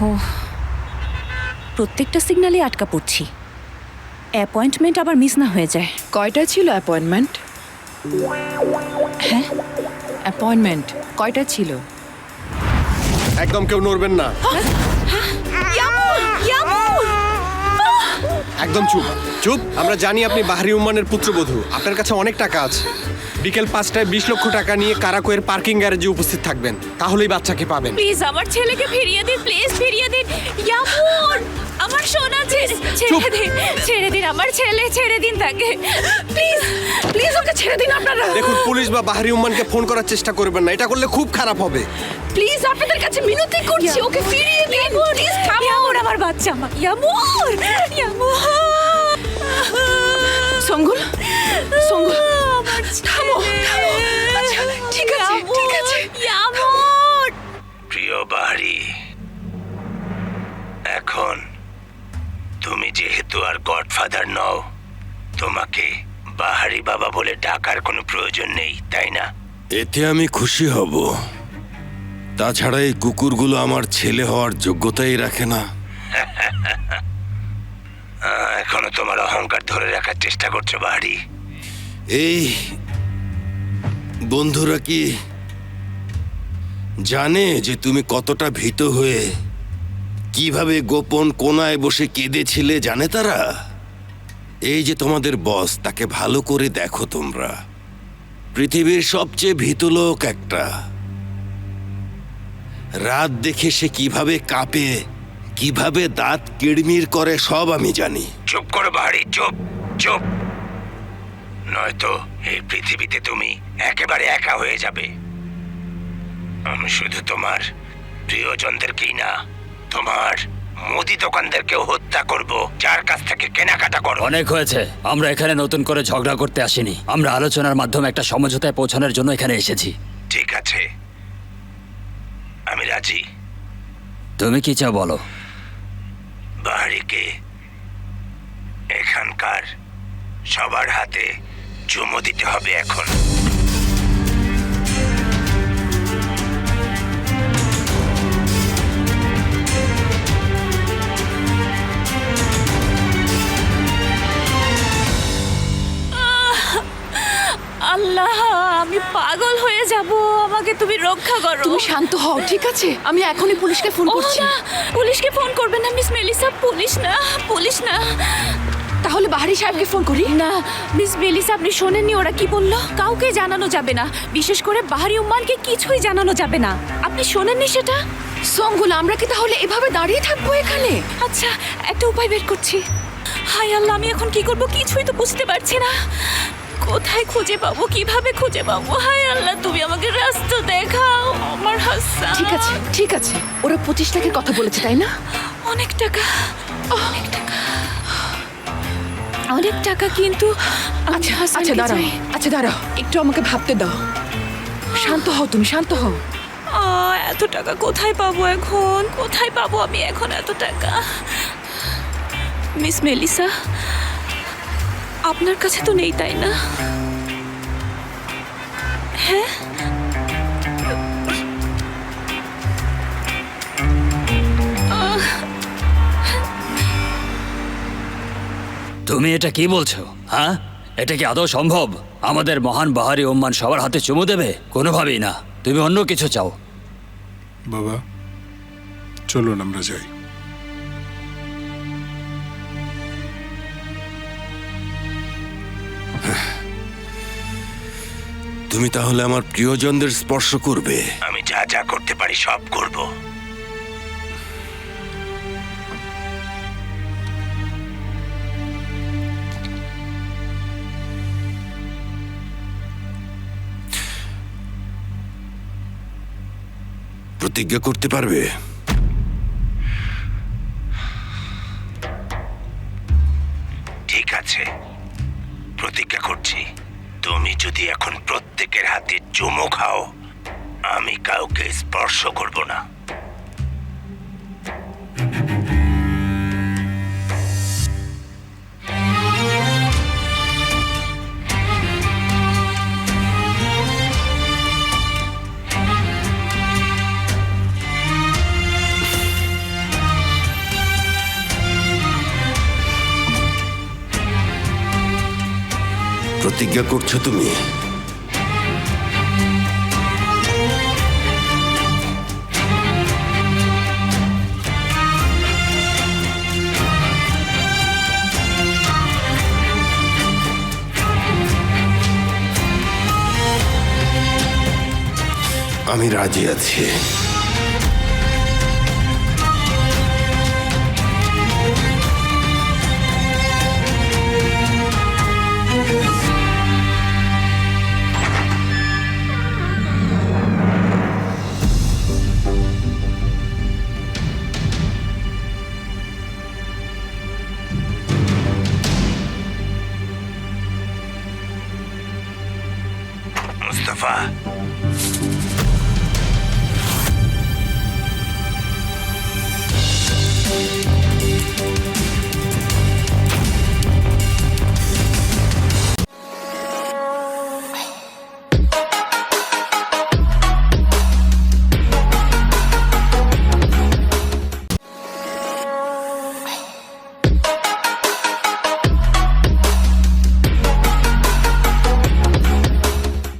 ওহো, প্রত্যেকটা সিগন্যালে আটকা পড়ছি। অ্যাপয়েন্টমেন্ট আবার মিস না হয়ে যায়। কয়টায় ছিল অ্যাপয়েন্টমেন্ট? হ্যাঁ, অ্যাপয়েন্টমেন্ট কয়টা ছিল? একদম কেউ নড়বেন না, একদম চুপ চুপ। আমরা জানি আপনি বাহারি উম্মানের পুত্রবধূ, আপনার কাছে অনেক টাকা আছে। বিকেল 5টায় 20 লক্ষ টাকা নিয়ে কারাকোয়ের পার্কিং গ্যারেজে উপস্থিত থাকবেন, তাহলেই বাচ্চাকে পাবেন। প্লিজ আমার ছেলেকে ফিরিয়ে দিন, প্লিজ ফিরিয়ে দিন। ইয়ামুন, আমার সোনা ছেড়ে দিন, ছেড়ে দিন আমার ছেলে, ছেড়ে দিন তাকে, প্লিজ প্লিজ ওকে ছেড়ে দিন আপনারা। দেখুন, পুলিশ বা বাহারি উম্মানকে ফোন করার চেষ্টা করবেন না, এটা করলে খুব খারাপ হবে। প্লিজ আপনাদের কাছে মিনতি করছি, ওকে ফিরিয়ে দিন। প্লিজ ইয়ামুন আমার বাচ্চা, আমার ইয়ামুন, ইয়ামুন। সঙ্গুল, সঙ্গুল আমার থামো, থামো। আচ্ছা, ঠিক আছে, ঠিক আছে। ইয়ামুন। প্রিয় বাহারি, এখন তুমি যেহেতু আর গডফাদার নও, তোমাকে বাহারি বাবা বলে ডাকার কোনো প্রয়োজন নেই, তাই না? এতে আমি খুশি হব। তাছাড়া এই কুকুরগুলো আমার ছেলে হওয়ার যোগ্যতাই রাখে না। এখনো তোমার অহংকার ধরে রাখার চেষ্টা করছো বাহারি? এই বন্ধুরা কি জানে যে তুমি কতটা ভীত হয়ে কিভাবে গোপন কোনায় বসে কেঁদেছিলে? জানে তারা? এই যে তোমাদের বস, তাকে ভালো করে দেখো তোমরা। পৃথিবীর সবচেয়ে ভীত লোক একটা। রাত দেখে সে কিভাবে কাঁপে, কিভাবে দাঁত কিড়মির করে, সব আমি জানি। চুপ করো বাহারি, চুপ চুপ, নয়তো এই পৃথিবীতে তুমি একেবারে একা হয়ে যাবে। আমি শুধু তোমার প্রিয়জনদেরকেই না, তোমার মুদি দোকানদারকেও হত্যা করব, যার কাছ থেকে কেনাকাটা করো। অনেক হয়েছে, আমরা এখানে নতুন করে ঝগড়া করতে আসিনি। আমরা আলোচনার মাধ্যমে একটা সমঝোতায় পৌঁছানোর জন্য এখানে এসেছি। ঠিক আছে, আমি রাজি। তুমি কি চাও বলো? বাহারিকে এখানকার সবার হাতে চুমু দিতে হবে এখন। আল্লাহ, আমি পাগল হয়ে যাব, আমাকে তুমি রক্ষা করো। তুমি শান্ত হও, ঠিক আছে? আমি এখনই পুলিশকে ফোন ও করছি। না, পুলিশকে ফোন করবেন না মিস মেলিসা, পুলিশ না, পুলিশ না। তাহলে বাহারি সাহেবকে ফোন করি। না মিস মেলিসা, আপনি শোনেননি ওরা কি বললো? কাউকে জানানো যাবে না, বিশেষ করে বাহারি উম্মানকে কিছুই জানানো যাবে না। আপনি শোনেননি সেটা? সঙ্গুল, আমরা কি তাহলে এভাবে দাঁড়িয়ে থাকবো এখানে? আচ্ছা, একটা উপায় বের করছি। হায় আল্লাহ, আমি এখন কি করব কিছুই তো বুঝতে পারছি না। কোথায় খুঁজে পাবো, কিভাবে খুঁজে পাবো? হায় আল্লাহ, তুমি আমাকে রাস্তা দেখাও। আমার হাসান। ঠিক আছে, ঠিক আছে। ওরা 25 লাখের কথা বলেছে, তাই না? অনেক টাকা, অনেক টাকা, অনেক টাকা, কিন্তু আমি আচ্ছা, হাসানকে আচ্ছা দাঁড়াও, চাই। আচ্ছা দাঁড়াও, একটু আমাকে ভাবতে দাও। শান্ত হও, তুমি শান্ত হও। এত টাকা কোথায় পাবো এখন? কোথায় পাবো আমি এখন এত টাকা? মিস মেলিসা, আপনার কাছে তো নেই, তাই না? হ্যাঁ, তুমি এটা কি বলছো? হ্যাঁ, এটা কি আদৌ সম্ভব? আমাদের মহান বাহারি উম্মান সবার হাতে চুমু দেবে? কোনোভাবেই না। তুমি অন্য কিছু চাও। বাবা, চলুন আমরা যাই। তুমি তাহলে আমার প্রিয়জনদের স্পর্শ করবে? আমি যা যা করতে পারি সব করব। প্রতিজ্ঞা করতে পারবে? ঠিক আছে, প্রতিজ্ঞা করছি। তুমি যদি এখন প্রত্যেকের হাতে চুমু খাও, আমি কাউকে স্পর্শ করব না। প্রতিজ্ঞা করছো তুমি? আমি রাজি আছি।